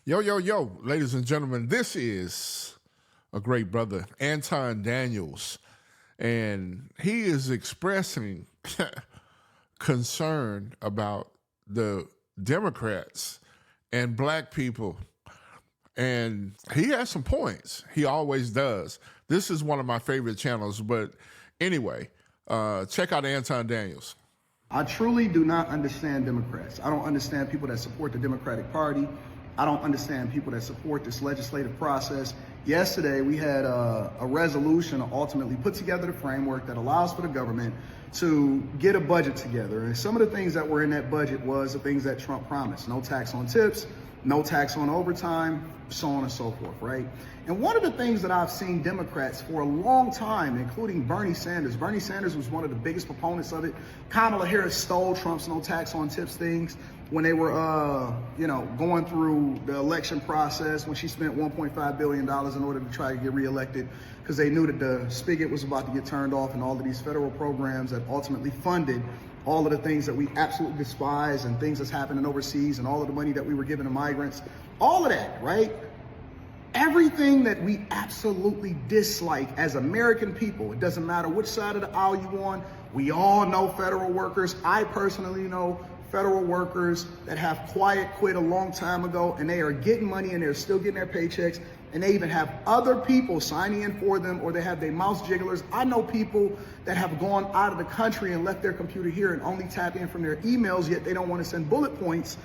Yo, yo, yo, ladies and gentlemen, this is a great brother, Anton Daniels, and he is expressing concern about the Democrats and black people. And he has some points. He always does. This is one of my favorite channels. But anyway, check out Anton Daniels. I truly do not understand Democrats. I don't understand people that support the Democratic Party. I don't understand people that support this legislative process. Yesterday, we had a resolution to ultimately put together the framework that allows for the government to get a budget together. And some of the things that were in that budget was the things that Trump promised. No tax on tips, no tax on overtime, so on and so forth, right? And one of the things that I've seen Democrats for a long time, including Bernie Sanders was one of the biggest proponents of it. Kamala Harris stole Trump's no tax on tips things when they were, going through the election process, when she spent $1.5 billion in order to try to get reelected, because they knew that the spigot was about to get turned off and all of these federal programs that ultimately funded all of the things that we absolutely despise and things that's happening overseas and all of the money that we were giving to migrants, all of that, right? Everything that we absolutely dislike as American people, it doesn't matter which side of the aisle you on, we all know federal workers. I personally know federal workers that have quiet quit a long time ago, and they are getting money and they're still getting their paychecks, and they even have other people signing in for them, or they have their mouse jigglers. I know people that have gone out of the country and left their computer here and only tap in from their emails, yet they don't want to send bullet points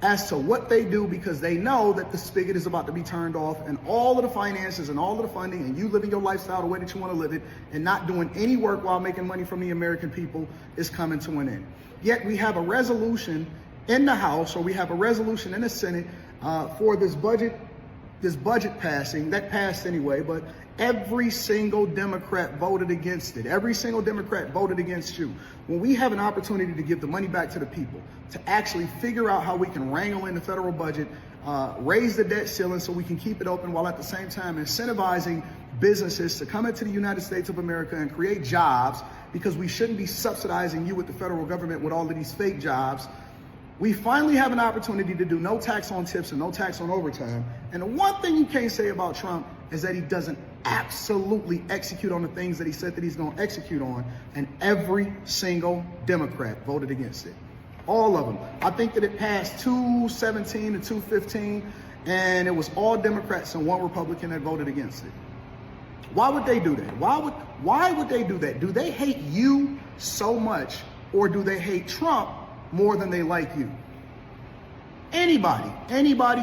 as to what they do because they know that the spigot is about to be turned off and all of the finances and all of the funding and you living your lifestyle the way that you want to live it and not doing any work while making money from the American people is coming to an end. Yet we have a resolution in the House, or we have a resolution in the Senate for this budget passing. That passed anyway, but every single Democrat voted against it. Every single Democrat voted against you. When we have an opportunity to give the money back to the people, to actually figure out how we can wrangle in the federal budget, raise the debt ceiling so we can keep it open while at the same time incentivizing businesses to come into the United States of America and create jobs, because we shouldn't be subsidizing you with the federal government with all of these fake jobs. We finally have an opportunity to do no tax on tips and no tax on overtime. And the one thing you can't say about Trump is that he doesn't absolutely execute on the things that he said that he's going to execute on. And every single Democrat voted against it. All of them. I think that it passed 217 to 215, and it was all Democrats and one Republican that voted against it. Why would they do that? Why would they do that? Do they hate you so much, or do they hate Trump more than they like you? Anybody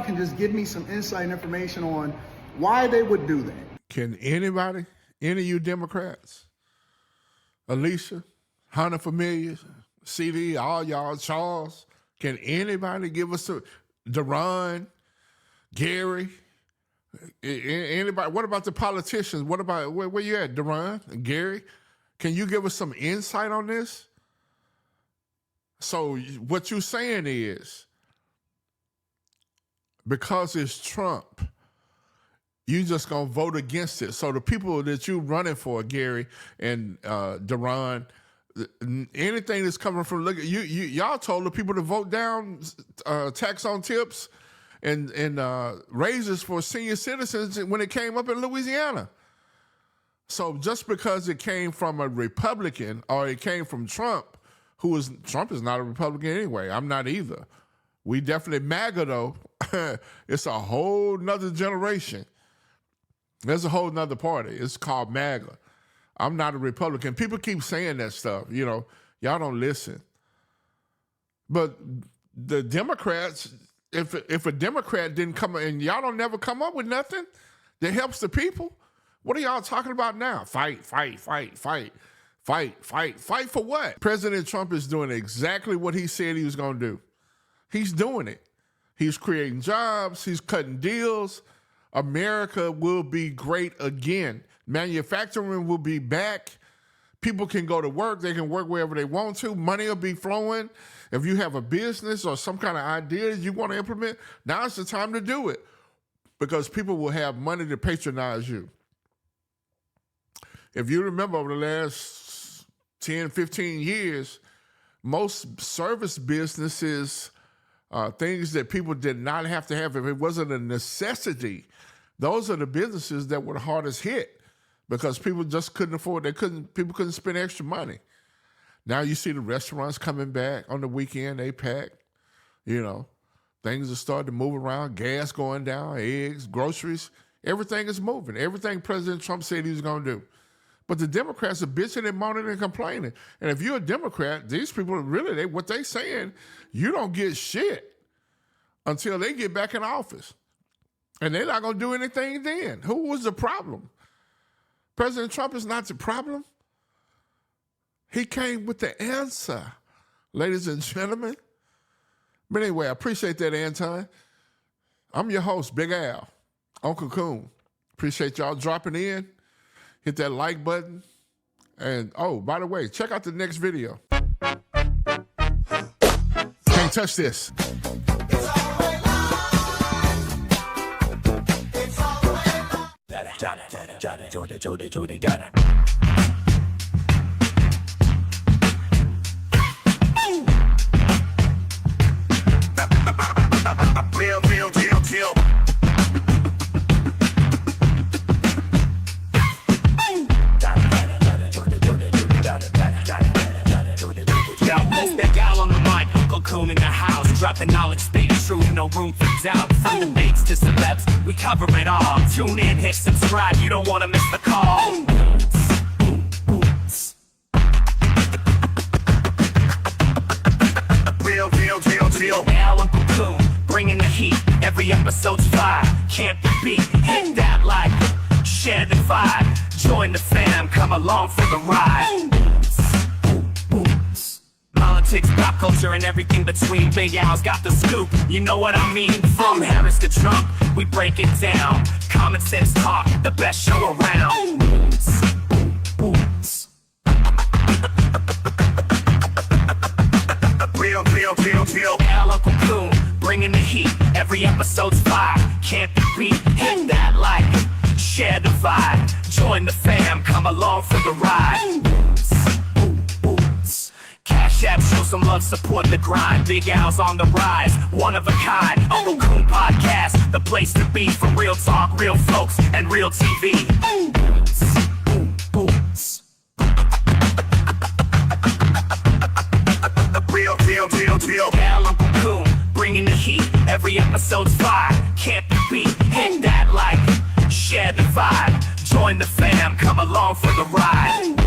can just give me some insight and information on why they would do that. Can anybody, any of you Democrats, Alicia, Hunter Familiar, CD, all y'all, Charles, can anybody give us Deron, Gary, anybody? What about the politicians? What about, where you at, Deron and Gary? Can you give us some insight on this? So what you're saying is, because it's Trump, you just gonna vote against it. So the people that you running for, Gary and Deron, anything that's coming from, look, y'all told the people to vote down tax on tips and raises for senior citizens when it came up in Louisiana. So just because it came from a Republican or it came from Trump, Trump is not a Republican anyway. I'm not either. We definitely MAGA though. It's a whole nother generation. There's a whole nother party. It's called MAGA. I'm not a Republican. People keep saying that stuff. Y'all don't listen. But the Democrats, if a Democrat didn't come, and y'all don't never come up with nothing that helps the people, what are y'all talking about now? Fight for what? President Trump is doing exactly what he said he was going to do. He's doing it. He's creating jobs. He's cutting deals. America will be great again. Manufacturing will be back. People can go to work. They can work wherever they want to. Money will be flowing. If you have a business or some kind of idea you want to implement, now's the time to do it, because people will have money to patronize you. If you remember over the last 10, 15 years, most service businesses things that people did not have to have. If it wasn't a necessity, those are the businesses that were the hardest hit because people just couldn't afford. People couldn't spend extra money. Now you see the restaurants coming back on the weekend. They pack. You know, things are starting to move around. Gas going down. Eggs, groceries. Everything is moving. Everything President Trump said he was going to do. But the Democrats are bitching and moaning and complaining. And if you're a Democrat, these people really, what they saying, you don't get shit until they get back in office. And they're not going to do anything then. Who was the problem? President Trump is not the problem. He came with the answer, ladies and gentlemen. But anyway, I appreciate that, Anton. I'm your host, Big Al. UncleCoon. Appreciate y'all dropping in. Hit that like button. And, oh, by the way, check out the next video. Can't touch this. Real deal. UncleCoon in the house, drop the knowledge, stay true, no room for doubt. From debates to celebs, we cover it all. Tune in, hit subscribe, you don't want to miss the call. Real deal. Al UncleCoon, bringing the heat. Every episode's fire, can't be beat. Hit that like, share the vibe. Join the fam, come along for the ride. Politics, pop culture, and everything between. Big Al's got the scoop, you know what I mean? From Harris to Trump, we break it down. Common sense talk, the best show around. Real deal. Al UncleCoon, bringing the heat. Every episode's fire, can't be beat. Hit that like, share the vibe. Join the fam, come along for the ride. Cash App, show some love, support the grind. Big Al's on the rise, one of a kind. UncleCoon Podcast, the place to be for real talk, real folks, and real TV. Real. Al UncleCoon, bringing the heat. Every episode's fire, can't be beat. Hit that like, share the vibe. Join the fam, come along for the ride.